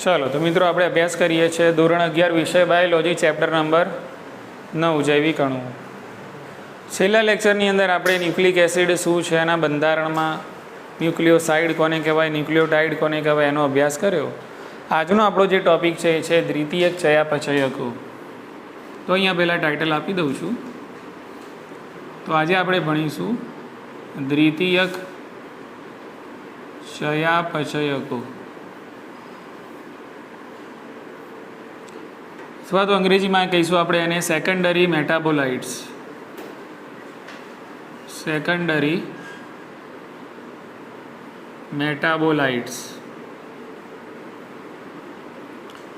ચાલો તો મિત્રો આપણે અભ્યાસ કરીએ છીએ ધોરણ 11 વિષય બાયોલોજી ચેપ્ટર નંબર 9 જૈવિક અણુ. છેલ્લા લેક્ચરની અંદર આપણે ન્યુક્લિક એસિડ શું છે, એના બંધારણમાં ન્યુક્લિયોસાઇડ કોને કહેવાય, ન્યુક્લિયોટાઇડ કોને કહેવાય, એનો અભ્યાસ કર્યો. આજનો આપણો જે ટૉપિક છે એ છે દ્વિતીયક ચયાપચયકો. તો અહીંયા પહેલાં ટાઇટલ આપી દઉં છું. તો આજે આપણે ભણીશું દ્વિતીયક ચયાપચયકો, અથવા તો અંગ્રેજીમાં કહીશું આપણે એને સેકન્ડરી મેટાબોલાઇટ્સ. સેકન્ડરી મેટાબોલાઇટ્સ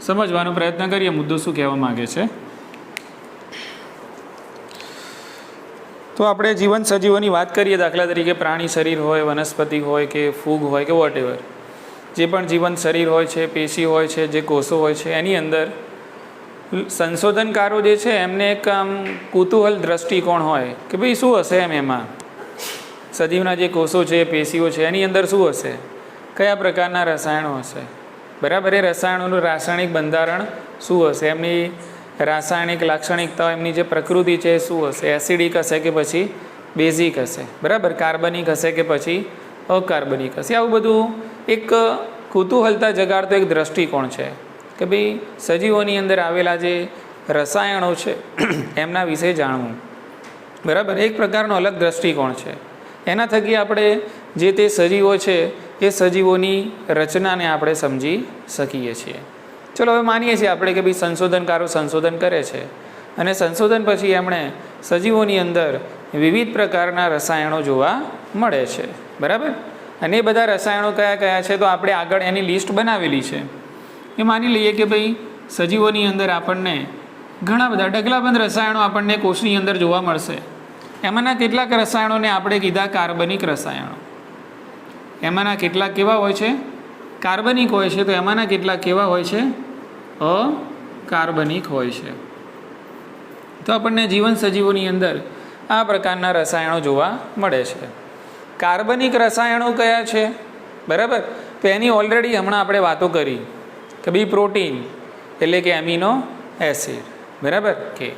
સમજવાનો પ્રયત્ન કરીએ મુદ્દો શું કહેવા માગે છે. તો આપણે જીવન સજીવોની વાત કરીએ, દાખલા તરીકે પ્રાણી શરીર હોય, વનસ્પતિ હોય કે ફૂગ હોય કે વોટએવર, જે પણ જીવન શરીર હોય છે, પેશી હોય છે, જે કોષો હોય છે, એની અંદર સંશોધનકારો જે છે એમને એક આમ કુતૂહલ દ્રષ્ટિકોણ હોય કે ભાઈ શું હશે એમાં સજીવના જે કોષો છે, પેશીઓ છે, એની અંદર શું હશે, કયા પ્રકારના રસાયણો હશે, બરાબર. એ રસાયણોનું રાસાયણિક બંધારણ શું હશે, એમની રાસાયણિક લાક્ષણિકતાઓ, એમની જે પ્રકૃતિ છે શું હશે, એસિડિક હશે કે પછી બેઝિક હશે, બરાબર, કાર્બનિક હશે કે પછી અકાર્બનિક હશે. આવું બધું એક કુતૂહલતા જગાડતો એક દ્રષ્ટિકોણ છે કે ભાઈ સજીવોની અંદર આવેલા જે રસાયણો છે એમના વિશે જાણવું, બરાબર. એક પ્રકારનો અલગ દ્રષ્ટિકોણ છે. એના થકી આપણે જે તે સજીવો છે એ સજીવોની રચનાને આપણે સમજી શકીએ છીએ. ચલો હવે માનીએ છીએ આપણે કે ભાઈ સંશોધનકારો સંશોધન કરે છે અને સંશોધન પછી એમણે સજીવોની અંદર વિવિધ પ્રકારના રસાયણો જોવા મળે છે, બરાબર. અને એ બધા રસાયણો કયા કયા છે તો આપણે આગળ એની લિસ્ટ બનાવેલી છે. એ માની લઈએ કે ભાઈ સજીવોની અંદર આપણને ઘણા બધા ઢગલાબંધ રસાયણો આપણને કોષની અંદર જોવા મળશે. એમાંના કેટલાક રસાયણોને આપણે કીધા કાર્બનિક રસાયણો. એમાંના કેટલાક કેવા હોય છે, કાર્બનિક હોય છે. તો એમાંના કેટલાક કેવા હોય છે, અકાર્બનિક હોય છે. તો આપણને જીવન સજીવોની અંદર આ પ્રકારના રસાયણો જોવા મળે છે. કાર્બનિક રસાયણો કયા છે, બરાબર. તો એની ઓલરેડી હમણાં આપણે વાતો કરી કે ભાઈ પ્રોટીન એટલે કે એમિનો એસિડ, બરાબર. કે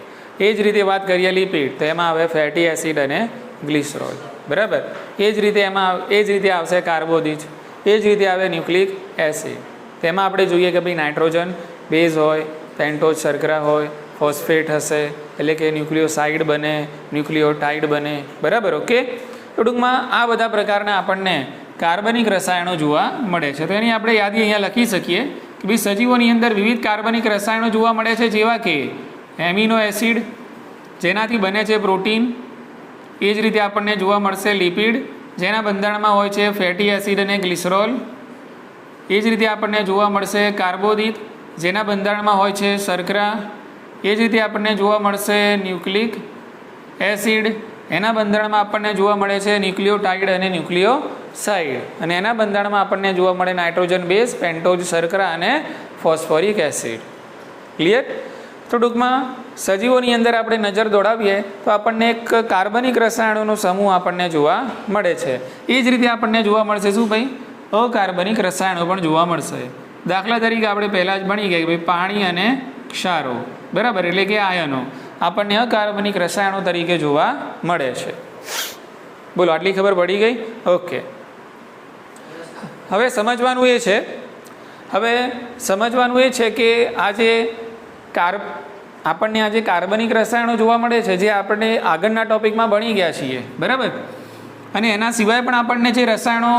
એ જ રીતે વાત કરીએ લિપિડ, તો એમાં આવે ફેટી એસિડ અને ગ્લિસરોલ, બરાબર. એ જ રીતે આવશે કાર્બોદિત, એ જ રીતે આવે ન્યુક્લિક એસિડ. તેમાં આપણે જોઈએ કે ભાઈ નાઇટ્રોજન બેઝ હોય, પેન્ટોઝ શર્કરા હોય, ફોસ્ફેટ હશે એટલે કે ન્યુક્લિયોસાઇડ બને, ન્યુક્લિયોટાઇડ બને, બરાબર. ઓકે. તો ટૂંકમાં આ બધા પ્રકારના આપણને કાર્બનિક રસાયણો જોવા મળે છે. તો એની આપણે યાદી અહીંયા લખી શકીએ કે ભાઈ સજીવોની અંદર વિવિધ કાર્બનિક રસાયણો જોવા મળે છે, જેવા કે એમિનો એસિડ જેનાથી બને છે પ્રોટીન, એ જ રીતે આપણને જોવા મળશે લિપિડ જેના બંધારણમાં હોય છે ફેટી એસિડ અને ગ્લિસરોલ, એ જ રીતે આપણને જોવા મળશે કાર્બોદિત જેના બંધારણમાં હોય છે શર્કરા, એ જ રીતે આપણને જોવા મળશે ન્યુક્લિક એસિડ, એના બંધારણમાં આપણને જોવા મળે છે ન્યુક્લિયોટાઇડ અને ન્યુક્લિયોસાઇડ, અને એના બંધારણમાં આપણને જોવા મળે નાઇટ્રોજન બેઝ, પેન્ટોઝ શર્કરા અને ફોસ્ફોરિક એસિડ. ક્લિયર. તો ટૂંકમાં સજીવોની અંદર આપણે નજર દોડાવીએ તો આપણને એક કાર્બનિક રસાયણોનો સમૂહ આપણને જોવા મળે છે. એ જ રીતે આપણને જોવા મળશે શું ભાઈ, અકાર્બનિક રસાયણો પણ જોવા મળશે. દાખલા તરીકે આપણે પહેલાં જ ભણી ગયા કે ભાઈ પાણી અને ક્ષારો, બરાબર, એટલે કે આયનો આપણને અકાર્બનિક રસાયણો તરીકે જોવા મળે છે. બોલો, આટલી ખબર પડી ગઈ? ઓકે. હવે સમજવાનું એ છે કે આજે આપણને આજે કાર્બનિક રસાયણો જોવા મળે છે જે આપણે આગળના ટોપિકમાં ભણી ગયા છીએ, બરાબર. અને એના સિવાય પણ આપણને જે રસાયણો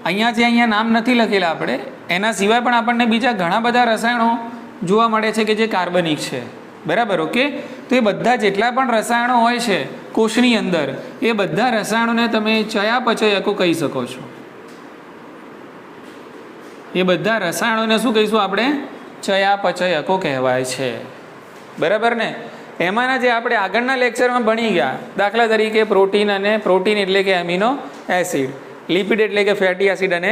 અહીંયા નામ નથી લખેલા આપણે, એના સિવાય પણ આપણને બીજા ઘણા બધા રસાયણો જોવા મળે છે કે જે કાર્બનિક છે, બરાબર. ઓકે. તો એ બધા જેટલા પણ રસાયણો હોય છે કોષની અંદર, એ બધા રસાયણોને તમે ચયાપચયકો કહી શકો છો. એ બધા રસાયણોને શું કહીશું આપણે, ચયાપચયકો કહેવાય છે, બરાબર ને. એમાંના જે આપણે આગળના લેક્ચરમાં ભણી ગયા, દાખલા તરીકે પ્રોટીન એટલે કે એમિનો એસિડ, લિપિડ એટલે કે ફેટી એસિડ અને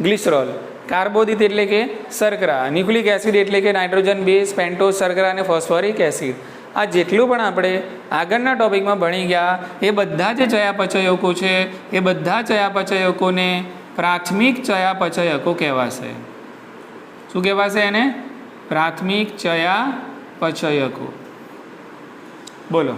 ગ્લિસરોલ, કાર્બોદિત એટલે કે શર્કરા, ન્યુક્લિક એસિડ એટલે કે નાઇટ્રોજન બેઝ, પેન્ટોઝ શર્કરા અને ફોસ્ફોરિક એસિડ, આ જેટલું પણ આપણે આગળના ટોપિકમાં ભણી ગયા એ બધા જે ચયાપચયકો છે એ બધા ચયાપચયકોને પ્રાથમિક ચયાપચયકો કહેવાશે. શું કહેવાશે એને? પ્રાથમિક ચયાપચયકો. બોલો,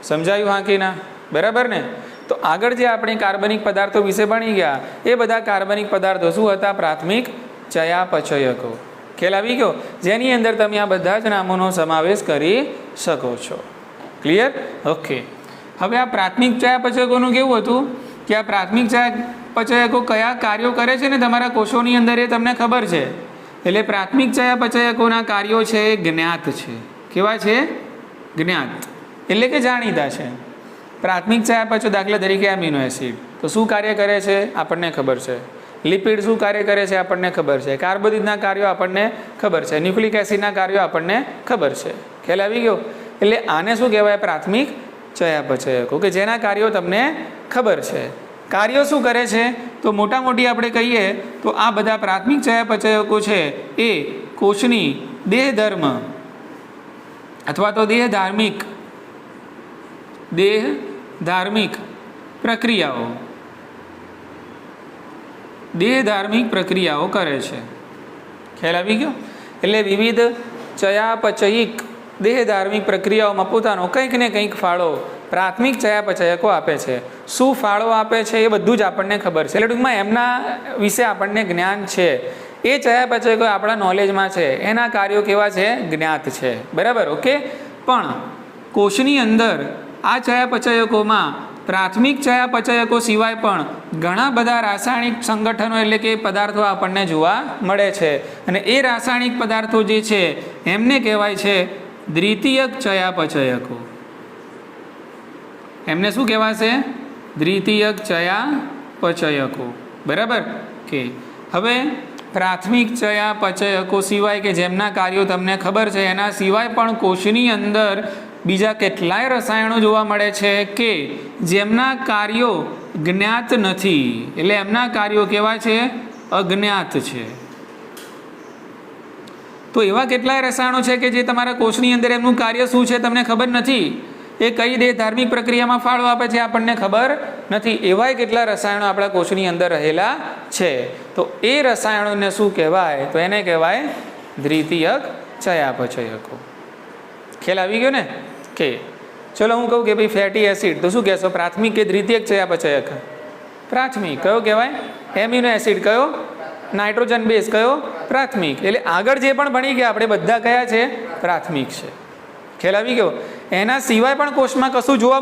સમજાયું હા કે ના? બરાબર ને? તો આગળ જે આપણે કાર્બનિક પદાર્થો વિશે ભણી ગયા એ બધા કાર્બનિક પદાર્થો શું હતા? પ્રાથમિક ચયાપચયકો. ખ્યાલ આવી ગયો? જેની અંદર તમે આ બધા જ નામોનો સમાવેશ કરી શકો છો. ક્લિયર? ઓકે. હવે આ પ્રાથમિક ચયાપચયકોનું કેવું હતું કે આ પ્રાથમિક ચયાપચયકો કયા કાર્યો કરે છે ને તમારા કોષોની અંદર એ તમને ખબર છે. એટલે પ્રાથમિક ચયાપચયકોના કાર્યો છે એ જ્ઞાત છે. કેવા છે? જ્ઞાત એટલે કે જાણીતા છે. પ્રાથમિક ચયાપચય દાખલા તરીકે એમિનો એસિડ તો શું કાર્ય કરે છે આપણને ખબર છે. લિપિડ શું કાર્ય કરે છે આપણને ખબર છે. કાર્બોદિતના કાર્યો આપણને ખબર છે. ન્યુક્લિક એસિડના કાર્યો આપણને ખબર છે. ખ્યાલ આવી ગયો? એટલે આને શું કહેવાય? પ્રાથમિક ચયાપચયકો, કે જેના કાર્યો તમને ખબર છે. કાર્યો શું કરે છે? તો મોટા મોટી આપણે કહીએ તો આ બધા પ્રાથમિક ચયાપચયકો છે એ કોષની દેહધર્મ અથવા તો દેહધાર્મિક પ્રક્રિયાઓ કરે છે. ખ્યાલ આવી ગયો? એટલે વિવિધ ચયાપચયિક દેહધાર્મિક પ્રક્રિયાઓમાં પોતાનો કંઈક ને કંઈક ફાળો પ્રાથમિક ચયાપચયકો આપે છે. શું ફાળો આપે છે એ બધું જ આપણને ખબર છે. એટલે ટૂંકમાં એમના વિશે આપણને જ્ઞાન છે. એ ચયાપચયકો આપણા નોલેજમાં છે. એના કાર્યો કેવા છે? જ્ઞાત છે. બરાબર? ઓકે. પણ કોષની અંદર આ ચયાપચયકોમાં પ્રાથમિક ચયાપચયકો સિવાય પણ ઘણા બધા રાસાયણિક સંગઠનો એટલે કે પદાર્થો આપણને જોવા મળે છે. અને એ રાસાયણિક પદાર્થો જે છે એમને કહેવાય છે દ્વિતીયક ચયાપચયકો. એમને શું કહેવાશે? દ્વિતીયક ચયાપચયકો. બરાબર? કે હવે પ્રાથમિક ચયાપચયકો સિવાય કે જેમના કાર્યો તમને ખબર છે એના સિવાય પણ કોષની અંદર બીજા કેટલાય રસાયણો જોવા મળે છે કે જેમના કાર્યો જ્ઞાત નથી. એટલે એમના કાર્યો કેવા છે? અજ્ઞાત છે. તો એવા કેટલાય રસાયણો છે કે જે તમારા કોષની અંદર એમનું કાર્ય શું છે તમને ખબર નથી. એ કઈ દેહધાર્મિક પ્રક્રિયામાં ફાળો આપે છે આપણને ખબર નથી. એવાય કેટલા રસાયણો આપણા કોષની અંદર રહેલા છે. તો એ રસાયણોને શું કહેવાય? તો એને કહેવાય દ્વિતીયક ચયાપચયકો. ખ્યાલ આવી ગયો ને? કે ચલો હું કહું કે ભાઈ ફેટી એસિડ તો શું કહેશો? પ્રાથમિક કે દ્વિતીયક ચયાપચયક? પ્રાથમિક. કયો કહેવાય? એમિનો એસિડ કયો? નાઇટ્રોજન બેઝ કયો? પ્રાથમિક. એટલે આગળ જે પણ ભણી ગયા આપણે બધા કયા છે? પ્રાથમિક છે. ખ્યાલ આવી ગયો? એના સિવાય પણ કોષમાં કશું જોવા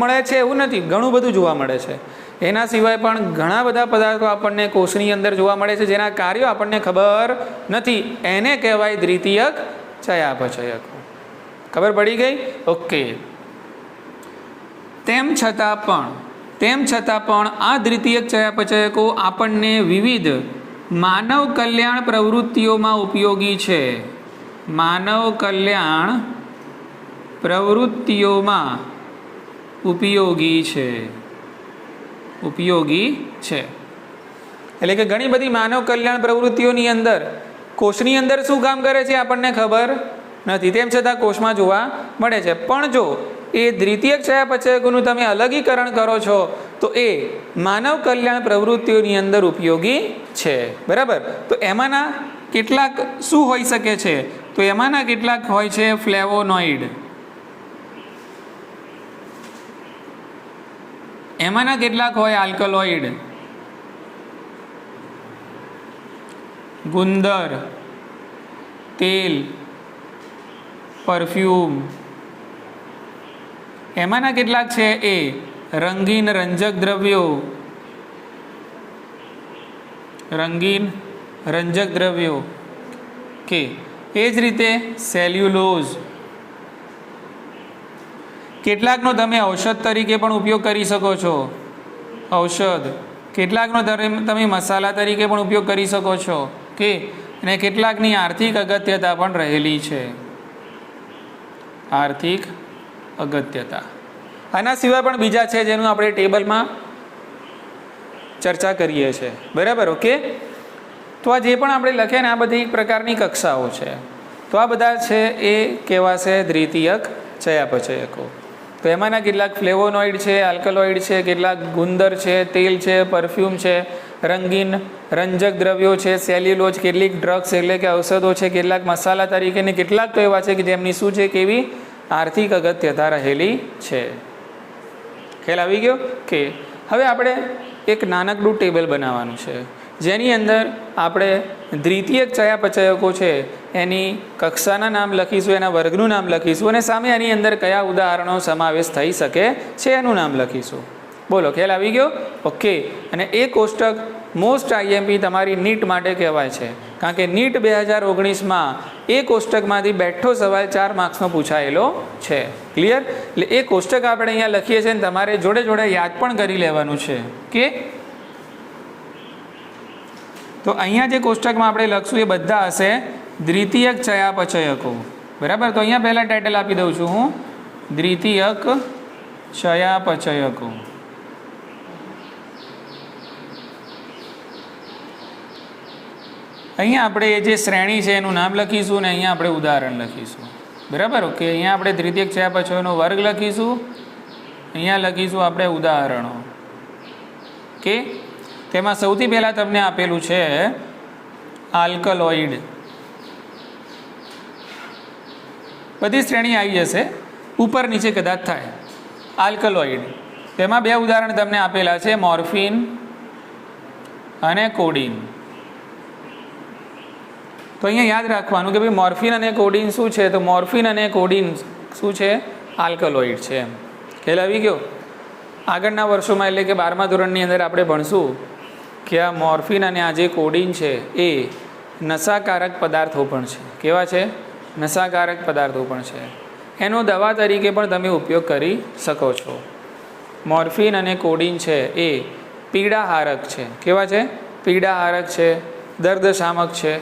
મળે છે એવું નથી. ઘણું બધું જોવા મળે છે. એના સિવાય પણ ઘણા બધા પદાર્થો આપણને કોષની અંદર જોવા મળે છે જેના કાર્યો આપણને ખબર નથી. એને કહેવાય દ્વિતીયક ચયાપચયકો. ખબર પડી ગઈ? ઓકે. તેમ છતાં પણ આ દ્વિતીયક ચયાપચયકો આપણને વિવિધ માનવ કલ્યાણ પ્રવૃત્તિઓમાં ઉપયોગી છે. માનવ કલ્યાણ પ્રવૃત્તિઓમાં ઉપયોગી છે. એટલે કે ઘણી બધી માનવ કલ્યાણ પ્રવૃત્તિઓની અંદર કોષની અંદર શું કામ કરે છે આપણને ખબર નથી. તેમ છતાં કોષમાં જોવા મળે છે. પણ જો એ દ્વિતીયક ચયાપચયકોનું તમે અલગીકરણ કરો છો તો એ માનવ કલ્યાણ પ્રવૃત્તિઓની અંદર ઉપયોગી છે. બરાબર? તો એમાંના કેટલાક શું હોઈ શકે છે? તો એમાંના કેટલાક હોય છે ફ્લેવોનોઇડ. એમાંના કેટલાક હોય આલ્કલોઇડ, ગુંદર, તેલ, પરફ્યુમ. એમાંના કેટલાક છે એ રંગીન રંજક દ્રવ્યો કે એ જ રીતે સેલ્યુલોઝ. કેટલાકનો તમે ઔષધ તરીકે પણ ઉપયોગ કરી શકો છો. ઔષધ. કેટલાકનો તમે મસાલા તરીકે પણ ઉપયોગ કરી શકો છો કે અને કેટલાકની આર્થિક અગત્યતા પણ રહેલી છે. આર્થિક અગત્યતા. આના સિવાય પણ બીજા છે જેનું આપણે ટેબલમાં ચર્ચા કરીએ છીએ. બરાબર? ઓકે. તો આ જે પણ આપણે લખ્યા ને આ બધી પ્રકારની કક્ષાઓ છે. તો આ બધા છે એ કહેવાશે દ્વિતીયક ચયાપચયકો. તો એમાંના કેટલાક ફ્લેવોનોઇડ છે, આલ્કલોઇડ છે, કેટલાક ગુંદર છે, તેલ છે, પરફ્યુમ છે રંગીન રંજક દ્રવ્યો છે, સેલ્યુલોજ, કેટલીક ડ્રગ્સ એટલે કે ઔષધો છે, કેટલાક મસાલા તરીકે ને કેટલાક તો એવા છે કે જેમની શું છે કેવી આર્થિક અગત્યતા રહેલી છે. ખ્યાલ આવી ગયો કે હવે આપણે એક નાનકડું ટેબલ બનાવવાનું છે જેની અંદર આપણે દ્વિતીયક ચયાપચયકો છે એની કક્ષાના નામ લખીશું, એના વર્ગનું નામ લખીશું અને સામે એની અંદર કયા ઉદાહરણો સમાવેશ થઈ શકે છે એનું નામ લખીશું. બોલો, ખ્યાલ આવી ગયો? ઓકે. અને એ કોષ્ટક મોસ્ટ આઈએમપી તમારી નીટ માટે કહેવાય છે, કારણ કે નીટ 2019માં એ કોષ્ટકમાંથી બેઠો સવાલ 4 માર્ક્સનો પૂછાયેલો છે. ક્લિયર? એટલે એ કોષ્ટક આપણે અહીંયા લખીએ છીએ અને તમારે જોડે જોડે યાદ પણ કરી લેવાનું છે કે તો અહીંયા જે કોષ્ટકમાં આપણે લખશું એ બધા હશે દ્વિતીયક ચયાપચયકો. બરાબર? તો અહીંયા પહેલાં ટાઇટલ આપી દઉં છું હું, દ્વિતીયક ચયાપચયકો. અહીંયા આપણે એ જે શ્રેણી છે એનું નામ લખીશું ને અહીંયા આપણે ઉદાહરણ લખીશું. બરાબર? ઓકે. અહીંયા આપણે દ્વિતીયક ચયાપચયનો વર્ગ લખીશું, અહીંયા લખીશું આપણે ઉદાહરણો. કે તેમાં સૌથી પહેલાં તમને આપેલું છે આલ્કલોઇડ. બધી શ્રેણી આવી જશે, ઉપર નીચે કદાચ થાય. આલ્કલોઇડ, તેમાં 2 ઉદાહરણ તમને આપેલા છે, મોર્ફિન અને કોડીન. તો અહીંયા યાદ રાખવાનું કે ભાઈ મોર્ફિન અને કોડીન શું છે, તો મોર્ફિન અને કોડીન શું છે? આલ્કલોઇડ છે. ખ્યાલ આવી ગયો? આગળના વર્ષોમાં એટલે કે 12મા ધોરણની અંદર આપણે ભણશું કે આ મોર્ફિન અને આ જે કોડીન છે એ નશાકારક પદાર્થો પણ છે. કેવા છે? નશાકારક પદાર્થો પણ છે. એનો દવા તરીકે પણ તમે ઉપયોગ કરી શકો છો. મોર્ફિન અને કોડીન છે એ પીડાહારક છે. કેવા છે? પીડાહારક છે, દર્દશામક છે.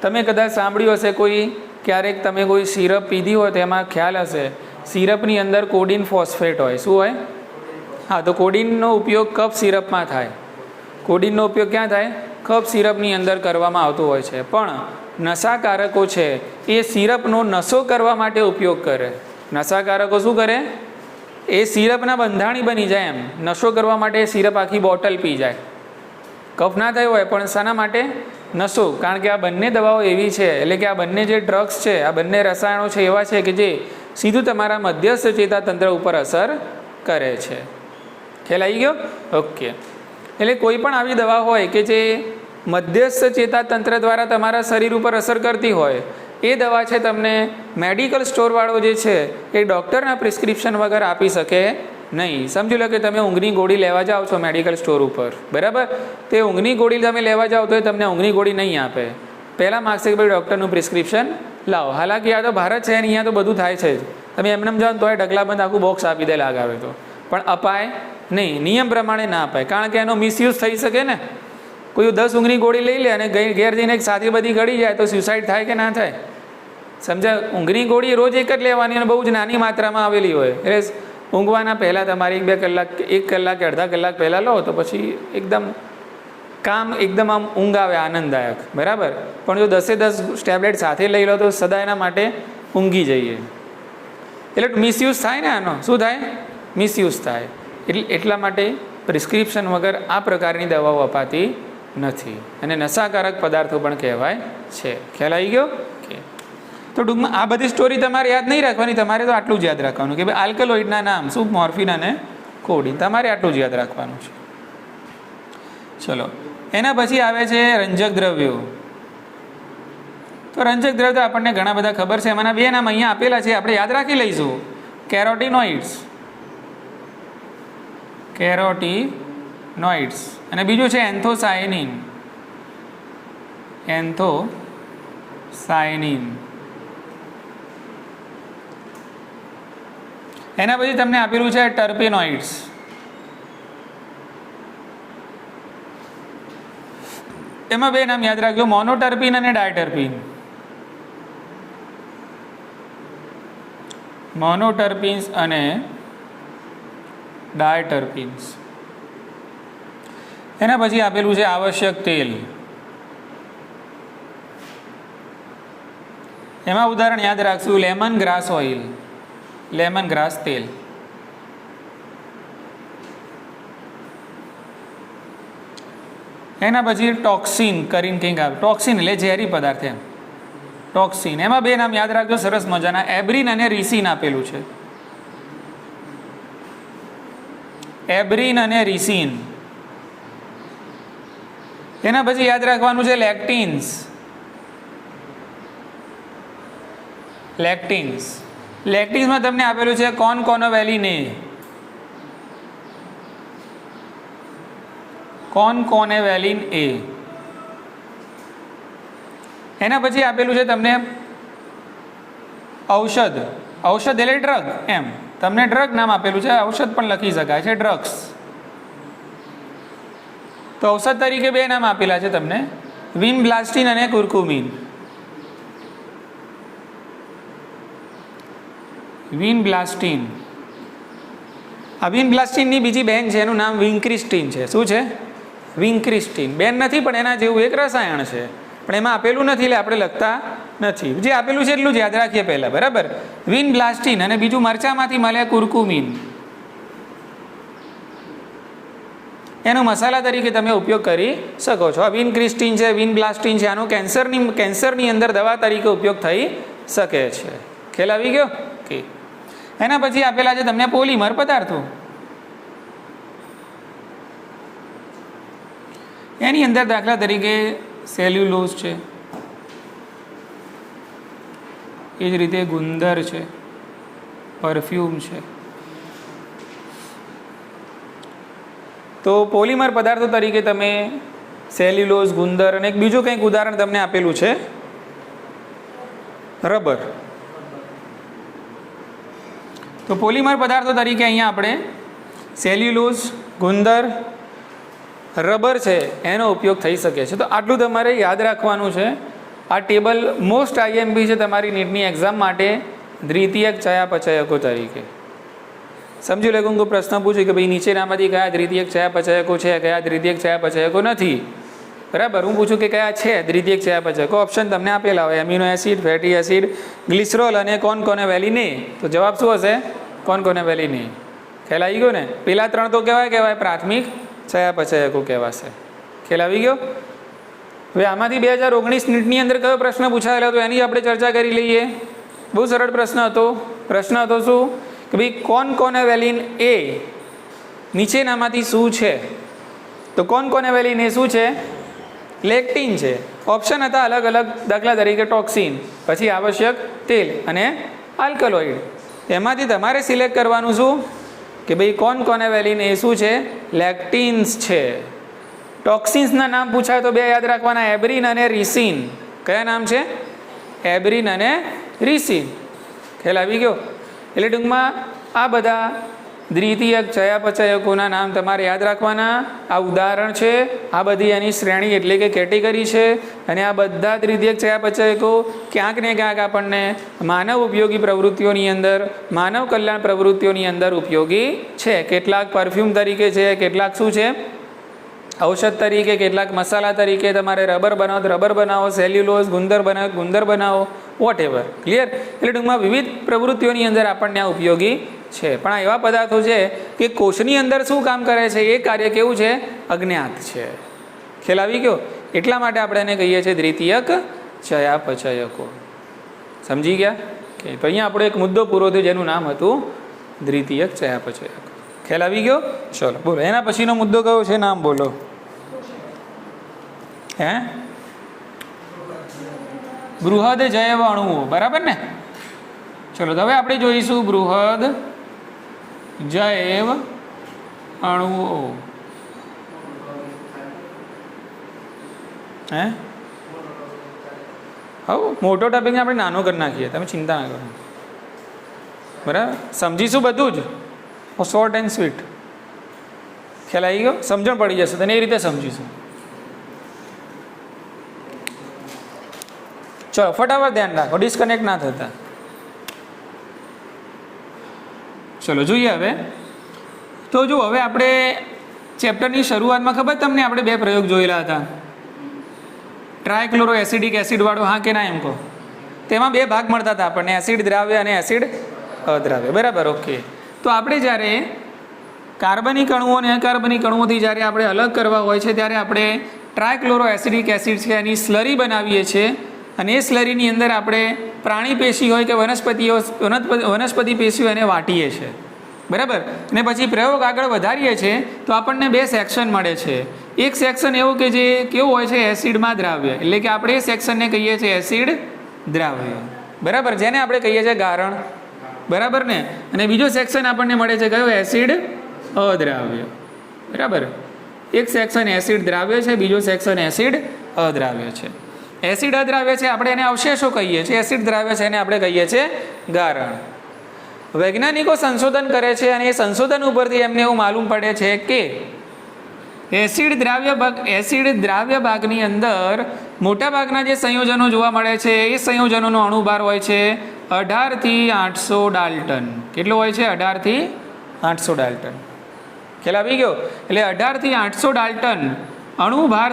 તમે કદાચ સાંભળ્યું હશે, કોઈ ક્યારેક તમે કોઈ સિરપ પીધી હોય તો એમાં ખ્યાલ હશે સિરપની અંદર કોડીન ફોસ્ફેટ હોય. શું હોય? હા, તો કોડીનનો ઉપયોગ કફ સિરપમાં થાય. કોડીનનો ઉપયોગ ક્યાં થાય? કફ સિરપની અંદર કરવામાં આવતો હોય છે. પણ નશાકારકો છે એ સિરપનો નશો કરવા માટે ઉપયોગ કરે. નશાકારકો શું કરે? એ સિરપના બંધાણી બની જાય, એમ નશો કરવા માટે સિરપ આખી બોટલ પી જાય. કફ ના થયો હોય પણ શાના માટે? નશો. કારણ કે આ બંને દવાઓ એવી છે, એટલે કે આ બંને જે ડ્રગ્સ છે, આ બંને રસાયણો છે એવા છે કે જે સીધું તમારા મધ્યસ્થ ચેતાતંત્ર ઉપર અસર કરે છે. ખ્યાલ આવી ગયો? ઓકે. એટલે કોઈ પણ આવી દવા હોય કે જે મધ્યસ્થ ચેતાતંત્ર દ્વારા તમારા શરીર ઉપર અસર કરતી હોય, એ દવા છે તમને મેડિકલ સ્ટોરવાળો જે છે એ ડૉક્ટરના પ્રિસ્ક્રિપ્શન વગર આપી શકે નહીં. સમજી લો કે તમે ઊંઘની ગોળી લેવા જાઓ છો મેડિકલ સ્ટોર ઉપર, બરાબર? તે ઊંઘની ગોળી તમે લેવા જાઓ તો એ તમને ઊંઘની ગોળી નહીં આપે. પહેલાં માગશે કે ભાઈ ડૉક્ટરનું પ્રિસ્ક્રિપ્શન લાવો. હાલાકી આ તો ભારત છે અને અહીંયા તો બધું થાય છે જ. તમે એમને જાઓ તો એ ઢગલાબંધ આખું બોક્સ આપી દે લાગાવે તો, પણ અપાય નહીં. નિયમ પ્રમાણે ના અપાય, કારણ કે એનો મિસયુઝ થઈ શકે ને. કોઈ 10 ઊંઘની ગોળી લઈ લે અને ઘેર જઈને એક સાથી બધી ગળી જાય તો સ્યુસાઇડ થાય કે ના થાય? સમજા? ઊંઘની ગોળી રોજ એક જ લેવાની અને બહુ જ નાની માત્રામાં આવેલી હોય. એટલે ઊંઘવાના પહેલાં તમારે 1-2 કલાક, 1 કલાક કે અડધા કલાક પહેલાં લો તો પછી એકદમ કામ એકદમ આમ ઊંઘ આવે આનંદદાયક. બરાબર? પણ જો 10-10 ટેબ્લેટ સાથે લઈ લો તો સદાયના માટે ઊંઘી જઈએ. એટલે મિસયુઝ થાય ને આનો. શું થાય? મિસયુઝ થાય. એટલા માટે પ્રિસ્ક્રિપ્શન વગર આ પ્રકારની દવાઓ અપાતી નથી, અને નશાકારક પદાર્થો પણ કહેવાય છે. ખ્યાલ આવી ગયો? તો ટૂંકમાં આ બધી સ્ટોરી તમારે યાદ નહીં રાખવાની, તમારે તો આટલું જ યાદ રાખવાનું કે ભાઈ આલ્કલોઇડના નામ શું? મોર્ફિન અને કોડીન. તમારે આટલું જ યાદ રાખવાનું છે. ચલો, એના પછી આવે છે રંજક દ્રવ્યો. તો રંજક દ્રવ્ય આપણને ઘણા બધા ખબર છે, એમાંના 2 નામ અહીંયા આપેલા છે, આપણે યાદ રાખી લઈશું. કેરોટીનોઇડ્સ, કેરોટીનોઇડ્સ, અને બીજું છે એન્થોસાયનિન. એન્થોસાયનિન. એના પછી તમને આપેલું છે ટર્પેનોઇડ્સ. એમાં 2 નામ યાદ રાખજો, મોનોટર્પિન અને ડાયટર્પિન. મોનોટર્પિન્સ અને ડાયટર્પિન્સ. એના પછી આપેલું છે આવશ્યક તેલ. એમાં ઉદાહરણ યાદ રાખશું, lemon grass oil, lemon grass તેલ. એના પછી ટોક્સિન કરીને કંઈક આવે, ટોક્સિન એટલે ઝેરી પદાર્થ એમ, ટોક્સિન. એમાં બે નામ યાદ રાખજો સરસ મજાના, એબ્રિન અને રિસિન આપેલું છે, એબ્રિન અને રિસિન. એના પછી યાદ રાખવાનું છે લેક્ટિન્સ, લેક્ટિન્સ. લેક્ટિન્સમાં તમને આપેલું છે કોનકોનોવેલિન એ, કોનકોનેવેલિન એ. એના પછી આપેલું છે તમને ઔષધ, ઔષધ એટલે ડ્રગ એમ, તમને ડ્રગ નામ આપેલું છે, ઔષધ પણ લખી શકાય છે, ડ્રગ્સ. તો ઔષધ તરીકે બે નામ આપેલા છે તમને, વિનબ્લાસ્ટિન અને કુર્કુમિન. વિનબ્લાસ્ટિન. આ વિનબ્લાસ્ટિનની બીજી બેન છે, એનું નામ વિન્ક્રિસ્ટિન છે. શું છે? વિન્ક્રિસ્ટિન. બેન નથી પણ એના જેવું એક રસાયણ છે, પણ એમાં આપેલું નથી એટલે આપણે લખતા નથી. જે આપેલું છે એટલું જ યાદ રાખીએ પહેલાં, બરાબર. વિનબ્લાસ્ટિન અને બીજું મરચામાંથી મળે કુર્કુમિન. એનો મસાલા તરીકે તમે ઉપયોગ કરી શકો છો. આ વિનક્રિસ્ટિન છે, વિનબ્લાસ્ટિન છે, આનો કેન્સરની અંદર દવા તરીકે ઉપયોગ થઈ શકે છે. ખ્યાલ આવી ગયો કે? એના પછી આપેલા છે તમને પોલિમર પદાર્થો. એની અંદર દાખલા તરીકે સેલ્યુલોઝ છે, એ જ રીતે ગુંદર છે, પરફ્યુમ છે. તો પોલિમર પદાર્થો તરીકે તમે સેલ્યુલોઝ, ગુંદર અને એક બીજું કંઈક ઉદાહરણ તમને આપેલું છે રબર. તો પોલિમર પદાર્થો તરીકે અહીંયા આપણે સેલ્યુલોઝ, ગુંદર, રબર છે એનો ઉપયોગ થઈ શકે છે. તો આટલું તમારે યાદ રાખવાનું છે. આ ટેબલ મોસ્ટ આઈએમપી છે તમારી નીટની એક્ઝામ માટે દ્વિતીયક ચયાપચયકો તરીકે. સમજી લો કે પ્રશ્ન પૂછ્યું કે ભાઈ નીચેનામાંથી કયા દ્વિતીયક ચયાપચયકો છે, કયા દ્વિતીયક ચયાપચયકો નથી, બરાબર. હું પૂછું કે કયા છે દ્વિતીયક ચયાપચયકો, ઓપ્શન તમને આપેલા હોય amino acid, fatty acid, glycerol અને કોનકોનેવેલિન એ. તો જવાબ શું હશે? કોનકોનેવેલિન એ. ખ્યાલ આવી ગયો ને? પેલા ત્રણ તો કહેવાય પ્રાથમિક ચયાપચયકો કહેવાશે. ખ્યાલ આવી ગયો? હવે આમાંથી 2019 નીટની અંદર કયો પ્રશ્ન પૂછાયેલો હતો એની આપણે ચર્ચા કરી લઈએ. બહુ સરળ પ્રશ્ન હતો. પ્રશ્ન હતો શું કે ભાઈ કોનકોનેવેલિન એ નીચેનામાંથી શું છે? તો કોનકોનેવેલિન એ શું છે? લેક્ટિન છે. ઓપ્શન હતા અલગ અલગ, દાખલા તરીકે ટોક્સિન, પછી આવશ્યક તેલ અને આલ્કલોઇડ. એમાંથી તમારે સિલેક્ટ કરવાનું શું કે ભાઈ કોનકોનેવેલિન એ શું છે? લેક્ટિન્સ છે. ટોક્સિન્સના નામ પૂછાય તો બે યાદ રાખવાના, એબ્રિન અને રિસિન. કયા નામ છે? એબ્રિન અને રિસિન. ખ્યાલ આવી ગયો? એટલે ટૂંકમાં આ બધા દ્વિતીયક ચયાપચયકોના નામ તમારે યાદ રાખવાના. આ ઉદાહરણ છે, આ બધી એની શ્રેણી એટલે કે કેટેગરી છે. અને આ બધા દ્વિતીયક ચયાપચયકો ક્યાંક ને ક્યાંક આપણને માનવ ઉપયોગી પ્રવૃત્તિઓની અંદર, માનવ કલ્યાણ પ્રવૃત્તિઓની અંદર ઉપયોગી છે. કેટલાક પરફ્યુમ તરીકે છે, કેટલાક શું છે? ઔષધ તરીકે, કેટલાક મસાલા તરીકે. તમારે રબર બનાવો તો રબર બનાવો, સેલ્યુલોઝ, ગુંદર બનાવો ગુંદર બનાવો, વોટ એવર. ક્લિયર? એટલે ટૂંકમાં વિવિધ પ્રવૃત્તિઓની અંદર આપણને આ ઉપયોગી છે. પણ આ એવા પદાર્થો છે કે કોષની અંદર શું કામ કરે છે એ કાર્ય કેવું છે? અજ્ઞાત છે. ખ્યાલ આવી ગયો? એટલા માટે આપણે એને કહીએ છીએ દ્વિતીયક ચયાપચયકો. સમજી ગયા? કે તો અહીંયા આપણો એક મુદ્દો પૂરો થયો જેનું નામ હતું દ્વિતીયક ચયાપચયકો. ખ્યાલ આવી ગયો? ચલો બોલો, એના પછીનો મુદ્દો કયો છે? નામ બોલો. હે? બૃહદ જૈવ અણુઓ. બરાબર ને? ચલો તો હવે આપણે જોઈશું બૃહદ જૈવ અણુઓ. હે? હવે મોટો ટોપિકને આપણે નાનો કરી નાખીએ, તમે ચિંતા ના કરો. બરાબર? સમજીશું બધું જ, શોર્ટ એન્ડ સ્વીટ. ખ્યાલ આવી ગયો? સમજણ પડી જશે તને, એ રીતે સમજીશું. ચલો ફટાફટ ધ્યાન રાખો, ડિસ્કનેક્ટ ના થતા. ચલો જોઈએ હવે. તો જો હવે આપણે ચેપ્ટરની શરૂઆતમાં ખબર તમને આપણે બે પ્રયોગ જોયેલા હતા. ટ્રાયક્લોરો એસિડિક એસિડ વાળો, હા કે ના એમ કહો. તેમાં બે ભાગ મળતા હતા આપણને, એસિડ દ્રાવ્ય અને એસિડ અદ્રાવ્ય. બરાબર? ઓકે. તો આપણે જ્યારે કાર્બનિક અણુઓ અને અકાર્બનિક અણુઓથી જ્યારે આપણે અલગ કરવા હોય છે ત્યારે આપણે ટ્રાયક્લોરો એસિડિક એસિડ છે એની સ્લરી બનાવીએ છીએ અને એ સ્લરીની અંદર આપણે પ્રાણી પેશી હોય કે વનસ્પતિ પેશીઓ એને વાટીએ છીએ, બરાબર. અને પછી પ્રયોગ આગળ વધારીએ છીએ તો આપણને 2 સેક્શન મળે છે. એક સેક્શન એવું કે જે કેવું હોય છે, એસિડમાં દ્રાવ્ય, એટલે કે આપણે એ સેક્શનને કહીએ છીએ એસિડ દ્રાવ્ય, બરાબર, જેને આપણે કહીએ છીએ ગારણ, બરાબર ને. અને બીજો સેક્શન આપણને મળે છે કયો, એસિડ અદ્રાવ્ય, બરાબર. એક સેક્શન એસિડ દ્રાવ્ય છે, બીજો સેક્શન એસિડ અદ્રાવ્ય છે. એસિડ અદ્રાવ્ય છે આપણે એને અવશેષો કહીએ છીએ, એસિડ દ્રાવ્ય છે એને આપણે કહીએ છીએ ગારણ. વૈજ્ઞાનિકો સંશોધન કરે છે અને એ સંશોધન ઉપરથી એમને એવું માલુમ પડે છે કે એસિડ દ્રાવ્ય ભાગની અંદર મોટાભાગના જે સંયોજનો જોવા મળે છે એ સંયોજનોનો અણુભાર હોય છે 18 થી 800 ડાલ્ટન. કેટલો હોય છે? 18 થી 800 ડાલ્ટન. ખ્યાલ આવી ગયો? એટલે 18 થી 800 ડાલ્ટન અણુભાર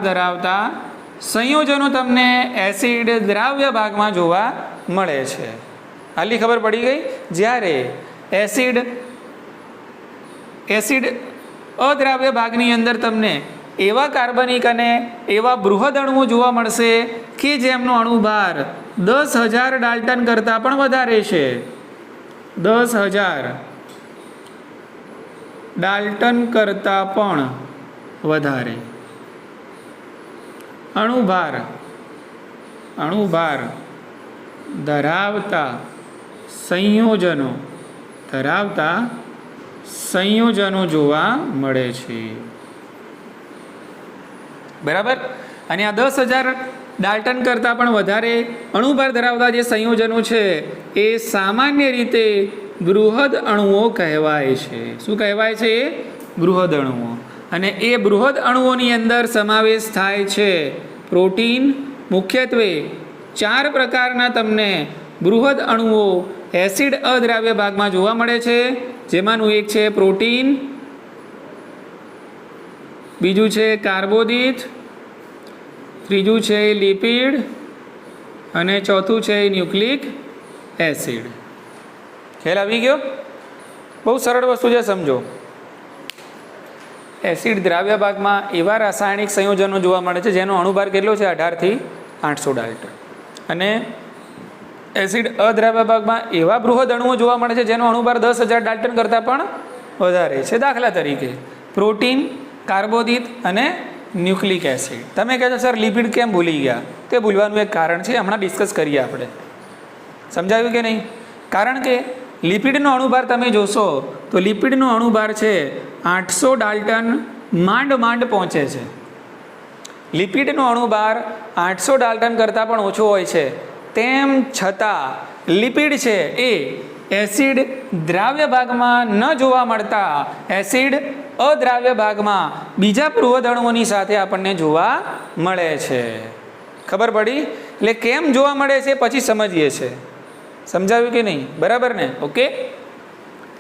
ધરાવતા સંયોજનો તમને એસિડ દ્રાવ્ય ભાગમાં જોવા મળે છે. હાલી ખબર પડી ગઈ? જ્યારે એસિડ અદ્રાવ્ય ભાગની અંદર તમને એવા કાર્બનિક અને એવા બૃહદ અણુઓ જોવા મળશે કે જેમનો અણુભાર 10,000 ડાલ્ટન કરતાં પણ વધારે છે. 10,000 ડાલ્ટન કરતાં પણ વધારે અણુભાર ધરાવતા સંયોજનો જોવા મળે છે, બરાબર. અને આ 10,000 ડાલ્ટન કરતાં પણ વધારે અણુભાર ધરાવતા જે સંયોજનો છે એ સામાન્ય રીતે બૃહદ અણુઓ કહેવાય છે. શું કહેવાય છે? એ બૃહદ અણુઓ. અને એ બૃહદ અણુઓની અંદર સમાવેશ થાય છે પ્રોટીન. મુખ્યત્વે 4 પ્રકારના તમને બૃહદ અણુઓ એસિડ અદ્રાવ્ય ભાગમાં જોવા મળે છે, જેમાંનું એક છે પ્રોટીન, બીજું છે કાર્બોદિત, ત્રીજું છે લિપિડ અને ચોથું છે ન્યુક્લિક એસિડ. ખ્યાલ આવી ગયો? બહુ સરળ વસ્તુ છે, સમજો. એસિડ દ્રાવ્ય ભાગમાં એવા રાસાયણિક સંયોજનો જોવા મળે છે જેનો અણુભાર કેટલો છે? 18 થી 800 ડાલ્ટન. અને એસિડ અદ્રાવ્ય ભાગમાં એવા બૃહદ અણુઓ જોવા મળે છે જેનો અણુભાર 10,000 ડાલ્ટન કરતાં પણ વધારે છે. દાખલા તરીકે પ્રોટીન, કાર્બોદિત અને ન્યુક્લિક એસિડ. તમે કહેશો સર લિપિડ કેમ ભૂલી ગયા? તે ભૂલવાનું એક કારણ છે, હમણાં ડિસ્કસ કરીએ આપણે. સમજાવ્યું કે નહીં? કારણ કે લિપિડનો અણુભાર તમે જોશો તો લિપિડનો અણુભાર છે 800 ડાલ્ટન માંડ પહોંચે છે. લિપિડનો અણુભાર 800 ડાલ્ટન કરતાં પણ ઓછો હોય છે. તેમ છતાં લિપિડ છે એ એસિડ દ્રાવ્ય ભાગમાં ન જોવા મળતા એસિડ અદ્રાવ્ય ભાગમાં બીજા બૃહદ અણુઓની સાથે આપણને જોવા મળે છે. ખબર પડી? એટલે કેમ જોવા મળે છે પછી સમજીએ છીએ. સમજાવ્યું કે નહીં? બરાબર ને? ઓકે.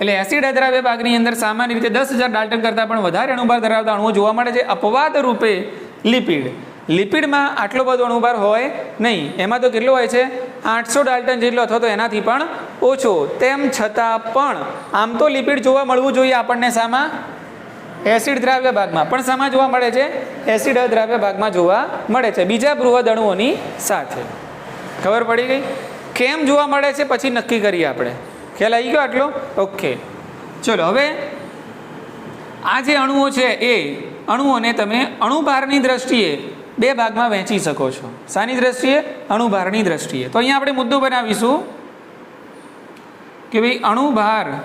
એટલે એસિડ અદ્રાવ્ય ભાગની અંદર સામાન્ય રીતે 10,000 ડાલ્ટન કરતાં પણ વધારે અણુભાર ધરાવતા અણુઓ જોવા મળે છે. અપવાદ રૂપે લિપિડમાં આટલો બધો અણુભાર હોય નહીં. એમાં તો કેટલો હોય છે? 800 ડાલ્ટન જેટલો અથવા તો એનાથી પણ ઓછો. તેમ છતાં પણ આમ તો લિપિડ જોવા મળવું જોઈએ આપણને શામાં? એસિડ દ્રાવ્ય ભાગમાં. પણ શામાં જોવા મળે છે? એસિડ અદ્રાવ્ય ભાગમાં જોવા મળે છે બીજા બૃહદ અણુઓની સાથે. ખબર પડી ગઈ? કેમ જોવા મળે છે પછી નક્કી કરીએ આપણે. ખ્યાલ આવી ગયો આટલો? ઓકે. ચલો હવે આ જે અણુઓ છે એ અણુઓને તમે અણુભારની દ્રષ્ટિએ 2 ભાગમાં વહેંચી શકો છો. શાની દ્રષ્ટિએ? અણુભારની દ્રષ્ટિએ. તો અહીંયા આપણે મુદ્દો બનાવીશું કે ભાઈ અણુભારની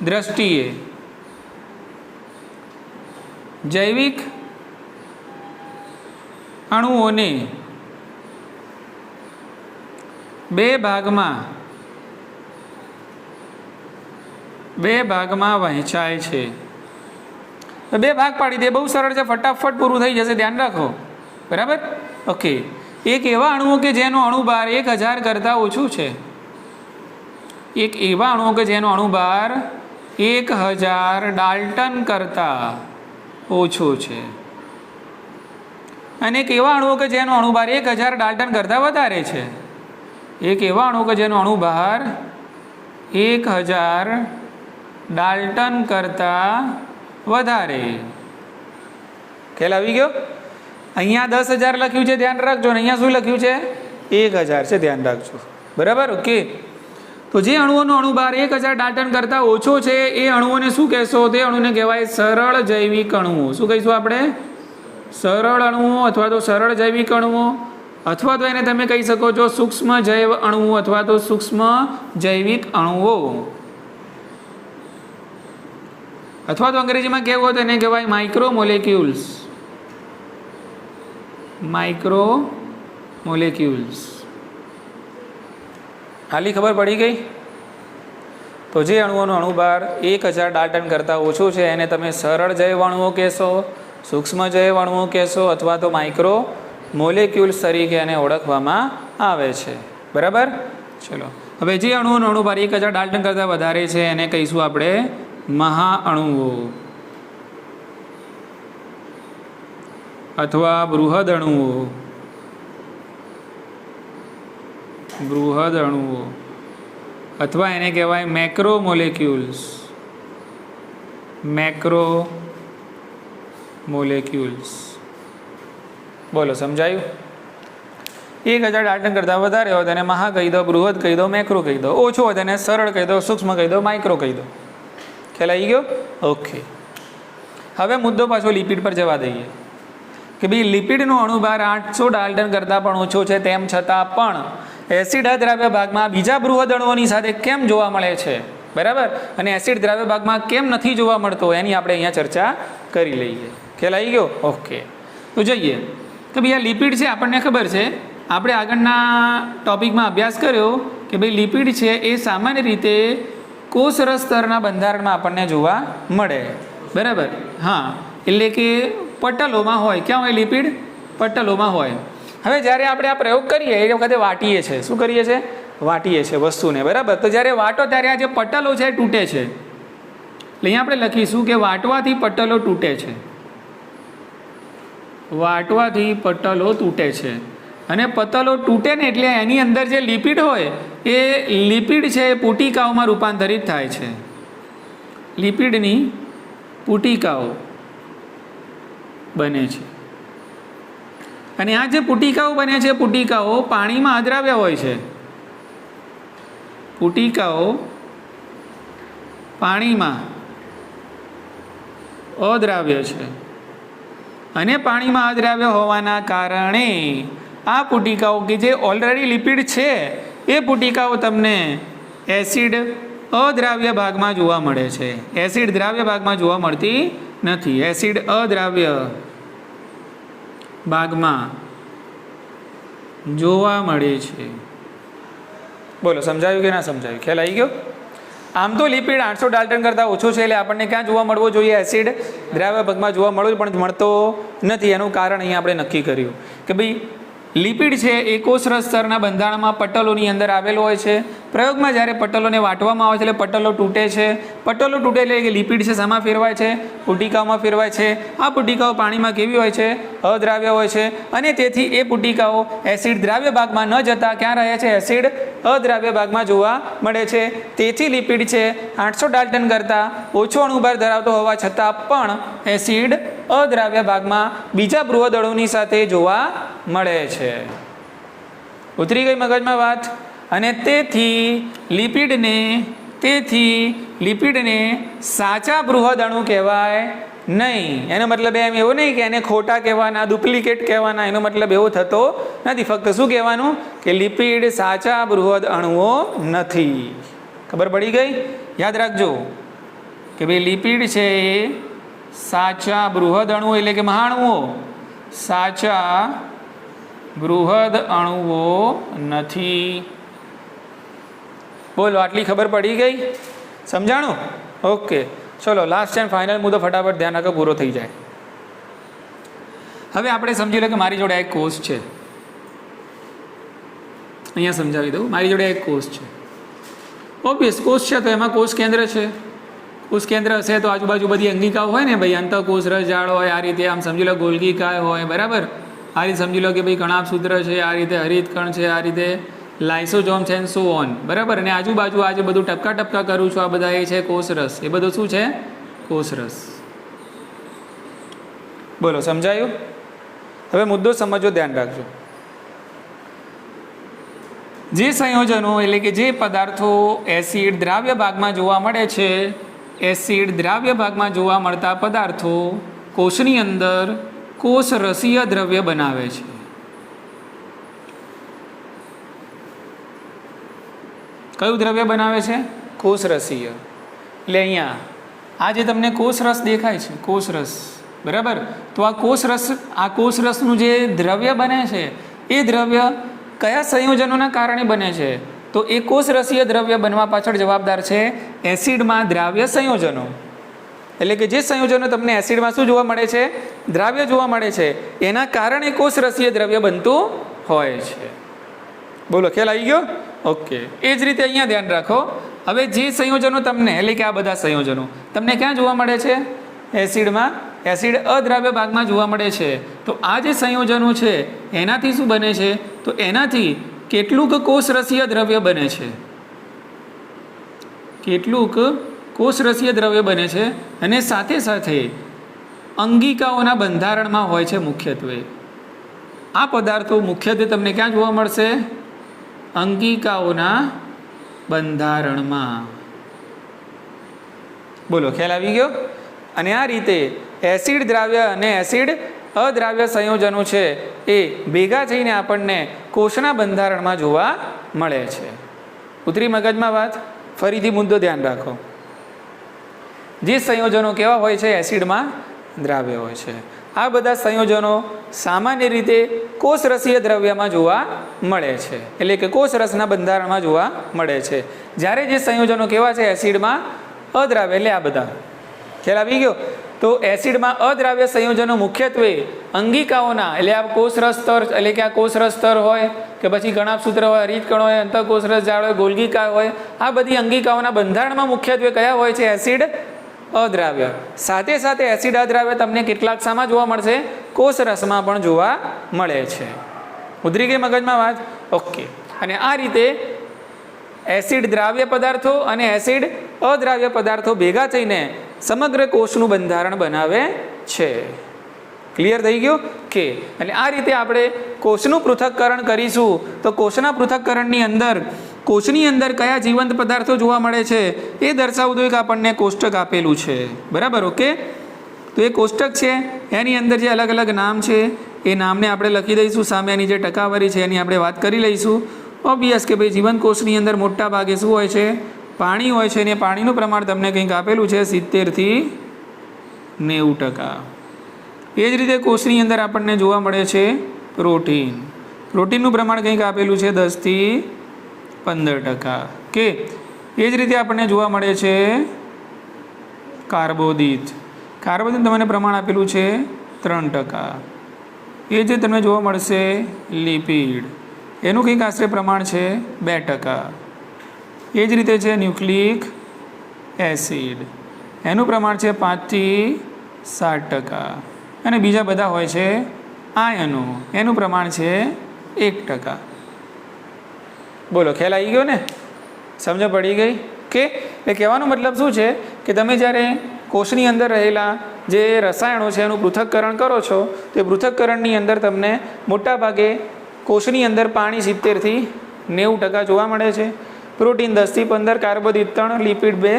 દ્રષ્ટિએ જૈવિક અણુઓને 2 ભાગમાં વહેંચાય છે. 2 ભાગ પાડી દે, બહુ સરળ છે, ફટાફટ પૂરું થઈ જશે, ધ્યાન રાખો. બરાબર? ઓકે. એક એવા અણુઓ કે જેનો અણુભાર 1000 કરતાં ઓછું છે. એક એવા અણુઓ કે જેનો અણુભાર 1000 ડાલ્ટન કરતાં ઓછો છે. અને એક એવા અણુઓ કે જેનો અણુભાર 1000 ડાલ્ટન કરતાં વધારે છે. એક એવા અણુ કે જેનો અણુભાર 1000 ડાલ્ટન કરતાં વધારે. ખ્યાલ આવી ગયો? અહીંયા 10,000 લખ્યું છે, ધ્યાન રાખજો. ને અહીંયા શું લખ્યું છે? 1000 છે, ધ્યાન રાખજો. બરાબર? ઓકે. તો જે અણુઓનો અણુભાર 1000 ડાલ્ટન કરતાં ઓછો છે એ અણુઓને શું કહેશો? તે અણુને કહેવાય સરળ જૈવિક અણુઓ. શું કહીશું આપણે? સરળ અણુઓ અથવા તો સરળ જૈવિક અણુઓ, અથવા તો એને તમે કહી શકો છો સૂક્ષ્મ જૈવ અણુઓ અથવા તો સૂક્ષ્મ જૈવિક અણુઓ, અથવા તો અંગ્રેજીમાં કહેવું હોય તો એને કહેવાય માઇક્રોમોલેક્યુલ્સ. માઇક્રોમોલેક્યુલ્સ. હાલી ખબર પડી ગઈ? તો જે અણુઓનો અણુભાર 1000 ડાલ્ટન કરતાં ઓછો છે એને તમે સરળ જૈવ અણુઓ કહેશો, સૂક્ષ્મ જૈવ અણુઓ કહેશો, અથવા તો માઇક્રો મોલેક્યુલ્સ તરીકે એને ઓળખવામાં આવે છે. બરાબર? ચલો, હવે જે અણુઓનો અણુભાર 1000 ડાલ્ટન કરતાં વધારે છે એને કહીશું આપણે મહાઅણુઓ અથવા બૃહદ અણુઓ. બૃહદ અણુઓ અથવા એને કહેવાય મેક્રો મોલેક્યુલ્સ. Macro molecules. બોલો, સમજાયું? 1000 ડાલ્ટન કરતાં વધારે હોય તેને મહા કહી દો, બૃહદ કહી દો, મેક્રો કહી દો. ઓછો હોય તેને સરળ કહી દો, સૂક્ષ્મ કહી દો, માઇક્રો કહી દો. ખ્યાલ આવી ગયો? ઓકે. હવે મુદ્દો પાછો લિપિડ પર જવા દઈએ કે ભાઈ લિપિડનો અણુભાર 800 ડાલ્ટન કરતાં પણ ઓછો છે, તેમ છતાં પણ એસિડ દ્રાવ્ય ભાગમાં બીજા બૃહદ અણુઓની સાથે કેમ જોવા મળે છે? બરાબર? અને એસિડ દ્રાવ્ય ભાગમાં કેમ નથી જોવા મળતો એની આપણે અહીંયા ચર્ચા કરી લઈએ. ખ્યાલ આવી ગયો? ઓકે. તો જોઈએ કે ભાઈ આ લિપિડ છે, આપણને ખબર છે, આપણે આગળના ટોપિકમાં અભ્યાસ કર્યો કે ભાઈ લિપિડ છે એ સામાન્ય રીતે કોષરસ સ્તરના બંધારણમાં આપણને જોવા મળે. બરાબર? હા, એટલે કે પટલોમાં હોય. ક્યાં હોય લિપિડ? પટલોમાં હોય. હવે જ્યારે આપણે આ પ્રયોગ કરીએ એ વખતે વાટીએ છીએ. શું કરીએ છીએ? વાટીએ છીએ વસ્તુને. બરાબર? તો જ્યારે વાટો ત્યારે આ જે પટલો છે એ તૂટે છે. એટલે અહીંયા આપણે લખીશું કે વાટવાથી પટલો તૂટે છે. વાટવાથી પટલો તૂટે છે. અને પટલો તૂટે ને એટલે એની અંદર જે લિપિડ હોય એ લિપિડ છે એ પુટિકાઓમાં રૂપાંતરિત થાય છે. લિપિડની પુટિકાઓ બને છે. અને આ જે પુટિકાઓ બને છે, પુટિકાઓ પાણીમાં અદ્રાવ્ય હોય છે. પુટિકાઓ પાણીમાં અદ્રાવ્ય છે. અને પાણીમાં અદ્રાવ્ય હોવાના કારણે આ પુટિકાઓ કે જે ઓલરેડી લિપિડ છે એ પુટિકાઓ તમને એસિડ અદ્રાવ્ય ભાગમાં જોવા મળે છે. એસિડ દ્રાવ્ય ભાગમાં જોવા મળતી નથી. એસિડ અદ્રાવ્ય ભાગમાં જોવા મળે છે. બોલો, સમજાયું કે ના સમજાયું? ખ્યાલ આવી ગયો? આમ તો લિપિડ 800 ડાલ્ટન કરતાં ઓછો છે એટલે આપણને ક્યાં જોવા મળવો જોઈએ? એસિડ દ્રાવ્ય ભાગમાં જોવા મળવું, પણ મળતો નથી. એનું કારણ અહીંયા આપણે નક્કી કર્યું કે ભાઈ લિપિડ છે એ કોષરસ સ્તરના બંધારણમાં પટલોની અંદર આવેલો હોય છે. પ્રયોગમાં જ્યારે પટલોને વાટવામાં આવે છે એટલે પટલો તૂટે છે. પટલો તૂટે એટલે કે લિપિડ છે શામાં ફેરવાય છે? પુટિકાઓમાં ફેરવાય છે. આ પુટિકાઓ પાણીમાં કેવી હોય છે? અદ્રાવ્ય હોય છે. અને તેથી એ પુટિકાઓ એસિડ દ્રાવ્ય ભાગમાં ન જતા ક્યાં રહે છે? એસિડ અદ્રાવ્ય ભાગમાં જોવા મળે છે. તેથી લિપિડ છે 800 ડાલ્ટન કરતાં ઓછો અણુભાર ધરાવતો હોવા છતાં પણ એસિડ અદ્રાવ્ય ભાગમાં બીજા બૃહદ અણુની સાથે જોવા મળે છે. ઉતરી ગઈ મગજમાં વાત? અને તેથી લિપિડને સાચા બૃહદ અણુ કહેવાય નહીં. એનો મતલબ એમ એવો નહીં કે એને ખોટા કહેવાના, ડુપ્લિકેટ કહેવાના. એનો મતલબ એવો થતો નથી. ફક્ત શું કહેવાનું કે લિપિડ સાચા બૃહદ અણુઓ નથી. ખબર પડી ગઈ? યાદ રાખજો કે ભાઈ લિપિડ છે એ સાચા બૃહદ અણુઓ એટલે કે મહાઅણુઓ સાચા બૃહદ અણુઓ નથી. બોલો, આટલી ખબર પડી ગઈ? સમજાણું? ઓકે. ચલો, લાસ્ટ એન્ડ ફાઇનલ મુદ્દો ફટાફટ ધ્યાન રાખો, પૂરો થઈ જાય. હવે આપણે સમજી લો કે મારી જોડે એક કોષ છે. અહીંયા સમજાવી દઉં. મારી જોડે એક કોષ છે. ઓબ્વિયસ કોષ છે તો એમાં કોષ કેન્દ્ર છે. કોષ કેન્દ્ર હશે તો આજુબાજુ બધી અંગિકાઓ હોય ને ભાઈ, અંતઃકોષ રસજાળ હોય, આ રીતે આમ સમજી લો ગોલ્ગી કાય હોય. બરાબર? આ રીતે સમજી લો કે ભાઈ કણાભ સૂત્ર છે, આ રીતે હરિતકણ છે, આ રીતે લાઇસોઝોમ છે એન્ડ સો ઓન, બરાબર. અને આજુબાજુ આ જે બધું ટપકા ટપકા કરું છું આ બધા એ છે કોષરસ. એ બધું શું છે? કોષરસ. બોલો, સમજાયું? હવે મુદ્દો સમજો, ધ્યાન રાખજો. જે સંયોજનો એટલે કે જે પદાર્થો એસિડ દ્રાવ્ય ભાગમાં જોવા મળે છે, એસિડ દ્રાવ્ય ભાગમાં જોવા મળતા પદાર્થો કોષની અંદર કોષરસીય દ્રવ્ય બનાવે છે. કયું દ્રવ્ય બનાવે છે? કોષરસીય. એટલે અહીંયા આ જે તમને કોષરસ દેખાય છે, કોષરસ, બરાબર. તો આ કોષરસનું જે દ્રવ્ય બને છે એ દ્રવ્ય કયા સંયોજનોના કારણે બને છે? તો એ કોષરસીય દ્રવ્ય બનવા પાછળ જવાબદાર છે એસિડમાં દ્રાવ્ય સંયોજનો. એટલે કે જે સંયોજનો તમને એસિડમાં શું જોવા મળે છે? દ્રાવ્ય જોવા મળે છે. એના કારણે કોષરસીય દ્રવ્ય બનતું હોય છે. બોલો, ખ્યાલ આવી ગયો? ઓકે. એ જ રીતે અહીંયા ધ્યાન રાખો. હવે જે સંયોજનો તમને એટલે કે આ બધા સંયોજનો તમને ક્યાં જોવા મળે છે? એસિડમાં. એસિડ અદ્રાવ્ય ભાગમાં જોવા મળે છે. તો આ જે સંયોજનો છે એનાથી શું બને છે? તો એનાથી કેટલુંક કોષરસીય દ્રવ્ય બને છે, કેટલુંક કોષરસીય દ્રવ્ય બને છે. અને સાથે સાથે અંગિકાઓના બંધારણમાં હોય છે મુખ્યત્વે. આ પદાર્થો મુખ્યત્વે તમને ક્યાં જોવા મળશે? અંગિકાઓના બંધારણમાં. બોલો, ખ્યાલ આવી ગયો? અને આ રીતે એસિડ દ્રાવ્ય અને એસિડ અદ્રાવ્ય સંયોજનો છે એ ભેગા થઈને આપણને કોષના બંધારણમાં જોવા મળે છે. ઉતરી મગજમાં વાત? ફરીથી મુદ્દો ધ્યાન રાખો. જે સંયોજનો કેવા હોય છે? એસિડમાં દ્રાવ્ય હોય છે. આ બધા સંયોજનો સામાન્ય રીતે કોષરસીય દ્રવ્યમાં જોવા મળે છે, એટલે કે કોષરસના બંધારણમાં જોવા મળે છે. જ્યારે જે સંયોજનો કેવા છે? એસિડમાં અદ્રાવ્ય. એટલે આ બધા ખ્યાલ આવી ગયો? તો એસિડમાં અદ્રાવ્ય સંયોજનો મુખ્યત્વે અંગિકાઓના એટલે આ કોષરસ સ્તર એટલે કે આ કોષરસ સ્તર હોય કે પછી ગણાપસૂત્ર હોય, હરિતકણ હોય, અંતઃકોષરસ જાળ હોય, ગોલ્ગિકા હોય, આ બધી અંગિકાઓના બંધારણમાં મુખ્યત્વે કયા હોય છે? એસિડ અદ્રાવ્ય. સાથે સાથે એસિડ અદ્રાવ્ય તમને કેટલાક શામાં જોવા મળશે? કોષરસમાં પણ જોવા મળે છે. ઉતરી ગઈ મગજમાં વાત? ઓકે. અને આ રીતે એસિડ દ્રાવ્ય પદાર્થો અને એસિડ અદ્રાવ્ય પદાર્થો ભેગા થઈને સમગ્ર કોષનું બંધારણ બનાવે છે. ક્લિયર થઈ ગયું કે? એટલે આ રીતે આપણે કોષનું પૃથક્કરણ કરીશું. તો કોષના પૃથક્કરણની અંદર કોષની અંદર કયા જીવંત પદાર્થો જોવા મળે છે એ દર્શાવતું એક આપણને કોષ્ટક આપેલું છે, બરાબર. ઓકે. તો એ કોષ્ટક છે એની અંદર જે અલગ અલગ નામ છે એ નામને આપણે લખી દઈશું. સામે એની જે ટકાવારી છે એની આપણે વાત કરી લઈશું. ઓબ્વિયસ કે ભાઈ જીવંત કોષની અંદર મોટા ભાગે શું હોય છે? પાણી હોય છે. અને પાણીનું પ્રમાણ તમને કંઈક આપેલું છે 70 થી 90%. એ જ રીતે કોષની અંદર આપણને જોવા મળે છે પ્રોટીન. પ્રોટીનનું પ્રમાણ કંઈક આપેલું છે 10 થી 15%. કે એ જ રીતે આપણને જોવા મળે છે કાર્બોદિત. કાર્બોદિત તમને પ્રમાણ આપેલું છે 3%. એ જે તમને જોવા મળશે લિપિડ, એનું કંઈક આશરે પ્રમાણ છે 2%. એ જ રીતે છે ન્યુક્લિક એસિડ, એનું પ્રમાણ છે 5 થી 7%. અને બીજા બધા હોય છે આયનો, એનું પ્રમાણ છે 1%. બોલો, ખ્યાલ આવી ગયો ને? સમજ પડી ગઈ કે? એ કહેવાનો મતલબ શું છે કે તમે જ્યારે કોષની અંદર રહેલા જે રસાયણો છે એનું પૃથક્કરણ કરો છો તો એ પૃથક્કરણની અંદર તમને મોટા ભાગે કોષની અંદર પાણી 70 થી 90% જોવા મળે છે. પ્રોટીન 10 થી 15, કાર્બોદિત 3, લિપિડ 2,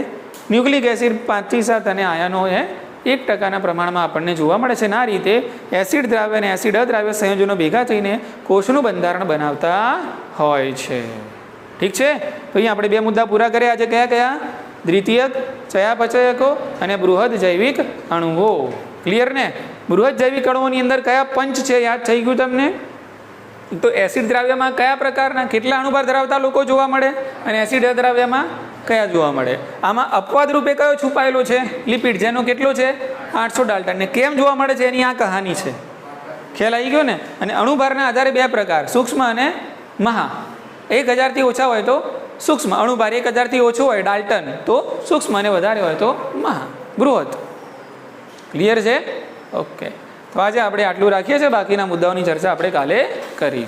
ન્યુક્લિક એસિડ 5 થી 7 અને આયનો 1%ના પ્રમાણમાં આપણને જોવા મળે છે. આ રીતે એસિડ દ્રાવ્ય અને એસિડ અદ્રાવ્ય સંયોજનો ભેગા થઈને કોષનું બંધારણ બનાવતા હોય છે. ઠીક છે? તો અહીંયા આપણે 2 મુદ્દા પૂરા કર્યા. આજે કયા કયા? દ્વિતીયક ચયાપચયકો અને બૃહદ જૈવિક અણુઓ. ક્લિયર ને? બૃહદ જૈવિક અણુઓની અંદર કયા પંચ છે યાદ થઈ ગયું તમને? તો એસિડ દ્રાવ્યમાં કયા પ્રકારના કેટલા અણુભાર ધરાવતા લોકો જોવા મળે અને એસિડ અદ્રાવ્યમાં કયા જોવા મળે? આમાં અપવાદ રૂપે કયો છુપાયેલો છે? લિપિડ, જેનો કેટલો છે? 800 ડાલ્ટન. ને કેમ જોવા મળે છે એની આ કહાની છે. ખ્યાલ આવી ગયો ને? અને અણુભારના આધારે 2 પ્રકાર, સૂક્ષ્મ અને મહા. 1000 થી ઓછા હોય તો સૂક્ષ્મ અણુભાર, 1000 થી ઓછો હોય ડાલ્ટન તો સૂક્ષ્મ, અને વધારે હોય તો મહા બૃહદ. ક્લિયર છે? ઓકે. તો આજે આપણે આટલું રાખીએ છીએ. બાકીના મુદ્દાઓની ચર્ચા આપણે કાલે કરીશું.